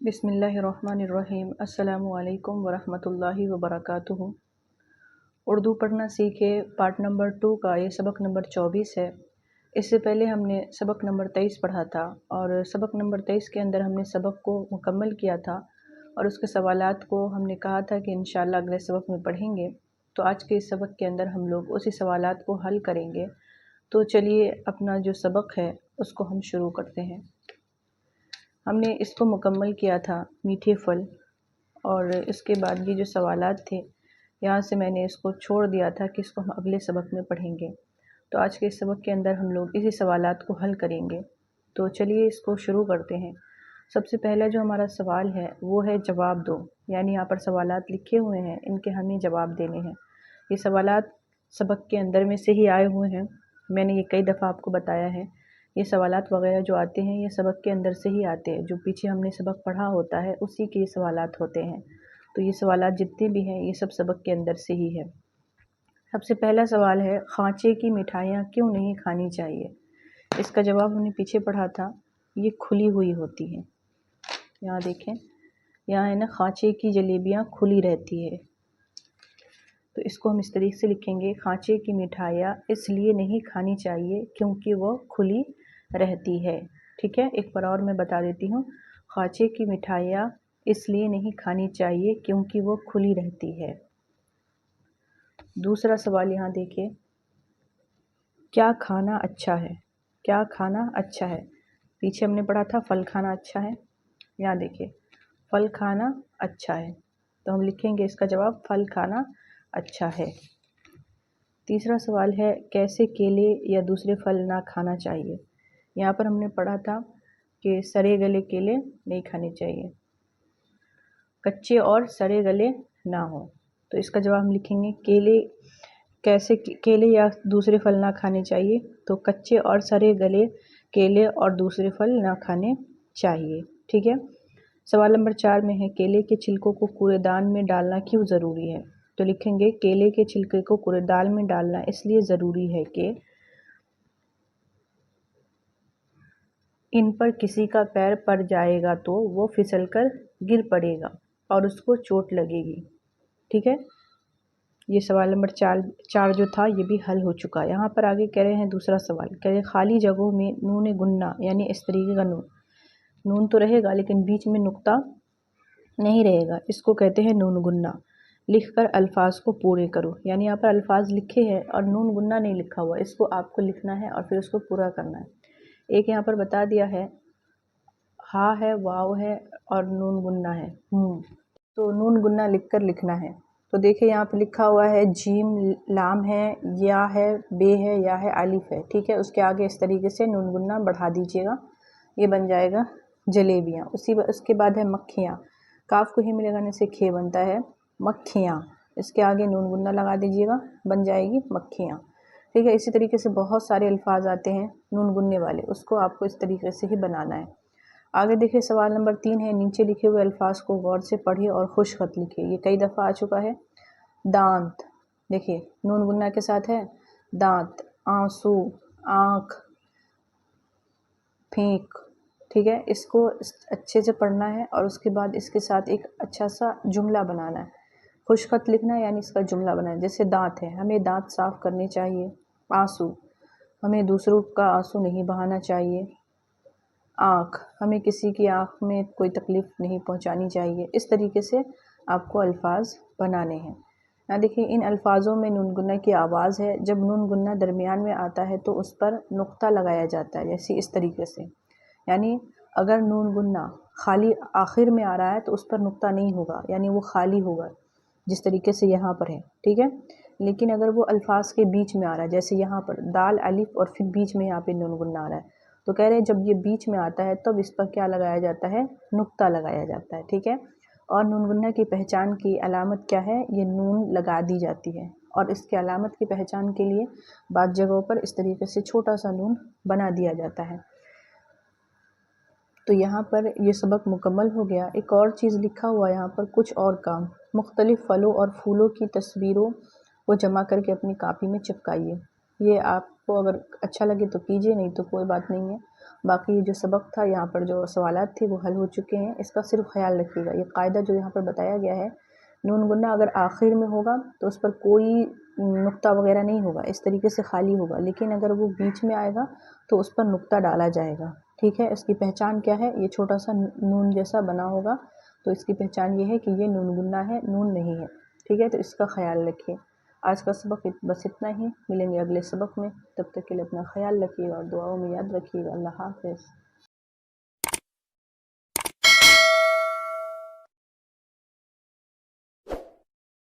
बिस्मिल्लाहिर्रहमानिर्रहीम। अस्सलामु अलैकुम वरहमतुल्लाहि वबरकातुहू। उर्दू पढ़ना सीखे पार्ट नंबर 2 का ये सबक नंबर 24 है। इससे पहले हमने सबक नंबर 23 पढ़ा था और सबक नंबर 23 के अंदर हमने सबक को मुकम्मल किया था और उसके सवालात को हमने कहा था कि इंशाअल्लाह अगले सबक में पढ़ेंगे। तो आज के इस सबक के अंदर हम लोग उसी सवालात को हल करेंगे। तो चलिए अपना जो सबक है उसको हम शुरू करते हैं। हमने इसको मुकम्मल किया था मीठे फल, और इसके बाद ये जो सवालात थे यहाँ से मैंने इसको छोड़ दिया था कि इसको हम अगले सबक में पढ़ेंगे। तो आज के इस सबक के अंदर हम लोग इसी सवालात को हल करेंगे। तो चलिए इसको शुरू करते हैं। सबसे पहला जो हमारा सवाल है वो है जवाब दो, यानी यहाँ पर सवालात लिखे हुए हैं, इनके हमें जवाब देने हैं। ये सवालात सबक के अंदर में से ही आए हुए हैं, मैंने ये कई दफ़ा आपको बताया है। ये सवालात वगैरह जो आते हैं ये सबक के अंदर से ही आते हैं, जो पीछे हमने सबक पढ़ा होता है उसी के ये सवालात होते हैं। तो ये सवालात जितने भी हैं ये सब सबक के अंदर से ही है। सबसे पहला सवाल है, खांचे की मिठाइयाँ क्यों नहीं खानी चाहिए? इसका जवाब हमने पीछे पढ़ा था, ये खुली हुई होती हैं। यहाँ देखें, यहाँ है ना, खांचे की जलेबियाँ खुली रहती है। तो इसको हम इस तरीके से लिखेंगे, खांचे की मिठाइयाँ इसलिए नहीं खानी चाहिए क्योंकि वो खुली रहती है। ठीक है, एक बार और मैं बता देती हूँ, खांचे की मिठाइयाँ इसलिए नहीं खानी चाहिए क्योंकि वो खुली रहती है। दूसरा सवाल यहाँ देखिए, क्या खाना अच्छा है? क्या खाना अच्छा है? पीछे हमने पढ़ा था फल खाना अच्छा है। यहाँ देखिए, फल खाना अच्छा है, तो हम लिखेंगे इसका जवाब फल खाना अच्छा है। तीसरा सवाल है, कैसे केले या दूसरे फल ना खाना चाहिए? यहाँ पर हमने पढ़ा था कि सड़े गले केले नहीं खाने चाहिए, कच्चे और सड़े गले ना हो। तो इसका जवाब हम लिखेंगे केले, कैसे केले या दूसरे फल ना खाने चाहिए, तो कच्चे और सड़े गले केले और दूसरे फल ना खाने चाहिए। ठीक है। सवाल नंबर 4 में है, केले के छिलकों को कूड़ेदान में डालना क्यों ज़रूरी है? तो लिखेंगे केले के छिलके को कूड़ेदान में डालना इसलिए ज़रूरी है कि इन पर किसी का पैर पड़ जाएगा तो वो फिसलकर गिर पड़ेगा और उसको चोट लगेगी। ठीक है, ये सवाल नंबर 4 जो था ये भी हल हो चुका है। यहाँ पर आगे कह रहे हैं दूसरा सवाल, कह रहे खाली जगहों में नून गुन्ना यानी इस तरीके का नून तो रहेगा लेकिन बीच में नुक्ता नहीं रहेगा, इसको कहते हैं नून गुन्ना। लिखकर अल्फाज को पूरे करो, यानी यहाँ पर अल्फाज लिखे हैं और नून गुन्ना नहीं लिखा हुआ, इसको आपको लिखना है और फिर उसको पूरा करना है। एक यहाँ पर बता दिया है, हा है, वाव है और नून गुन्ना है, तो नून गुन्ना लिखकर लिखना है। तो देखिए यहाँ पे लिखा हुआ है जीम लाम है, या है, बे है, या है, आलिफ है। ठीक है, उसके आगे इस तरीके से नून गुन्ना बढ़ा दीजिएगा, ये बन जाएगा जलेबियाँ। उसके बाद है मक्खियाँ, काफ को ही मिलाने से खे बनता है मक्खियाँ, इसके आगे नून गुन्ना लगा दीजिएगा, बन जाएगी मक्खियाँ। ठीक है, इसी तरीके से बहुत सारे अल्फाज आते हैं नून गुन्ने वाले, उसको आपको इस तरीके से ही बनाना है। आगे देखिए सवाल नंबर 3 है, नीचे लिखे हुए अल्फाज को गौर से पढ़िए और खुश खत लिखिए। ये कई दफ़ा आ चुका है। दांत, देखिए नून गुन्ना के साथ है दांत, आंसू, आँख, फेंक। ठीक है, इसको अच्छे से पढ़ना है और उसके बाद इसके साथ एक अच्छा सा जुमला बनाना है। खुश खत लिखना है यानी इसका जुमला बनाना है। जैसे दांत है, हमें दांत साफ करने चाहिए। आंसू, हमें दूसरों का आंसू नहीं बहाना चाहिए। आँख, हमें किसी की आँख में कोई तकलीफ़ नहीं पहुंचानी चाहिए। इस तरीके से आपको अल्फाज बनाने हैं। यहाँ देखिए इन अल्फाजों में नून गुन्ना की आवाज़ है, जब नून गुन्ना दरमियान में आता है तो उस पर नुक्ता लगाया जाता है, जैसे इस तरीके से। यानी अगर नून गुन्ना खाली आखिर में आ रहा है तो उस पर नुक्ता नहीं होगा, यानी वो खाली होगा, जिस तरीके से यहाँ पर है। ठीक है, लेकिन अगर वो अल्फाज के बीच में आ रहा है, जैसे यहाँ पर दाल अलिफ और फिर बीच में यहाँ पे नून गुन्ना आ रहा है, तो कह रहे हैं जब ये बीच में आता है तब इस पर क्या लगाया जाता है, नुक्ता लगाया जाता है। ठीक है, और नून गुन्ना की पहचान की अलामत क्या है, ये नून लगा दी जाती है, और इसके अलामत की पहचान के लिए बाद जगहों पर इस तरीके से छोटा सा नून बना दिया जाता है। तो यहाँ पर ये सबक मुकम्मल हो गया। एक और चीज़ लिखा हुआ है यहाँ पर, कुछ और काम, मुख्तलिफ़ फलों और फूलों की तस्वीरों को जमा करके अपनी कापी में चिपकाइए। ये आपको अगर अच्छा लगे तो कीजिए, नहीं तो कोई बात नहीं है। باقی جو سبق تھا یہاں پر جو سوالات تھے وہ حل ہو چکے ہیں. اس کا صرف خیال رکھیے گا. یہ قاعدہ جو یہاں پر بتایا گیا ہے، نون گنہ اگر آخر میں ہوگا تو اس پر کوئی نقطہ وغیرہ نہیں ہوگا، اس طریقے سے خالی ہوگا. لیکن اگر وہ بیچ میں آئے گا تو اس پر نقطہ ڈالا جائے گا. ٹھیک ہے. اس کی پہچان کیا ہے؟ یہ چھوٹا سا نون جیسا بنا ہوگا، تو اس کی پہچان یہ ہے کہ یہ نون گنہ ہے، نون نہیں ہے. ٹھیک ہے. تو اس کا خیال رکھیے. آج کا سبق بس اتنا ہی. ملیں گے اگلے سبق میں. تب تک کے لیے اپنا خیال رکھیے گا اور دعاؤں میں یاد رکھیے گا. اللہ حافظ.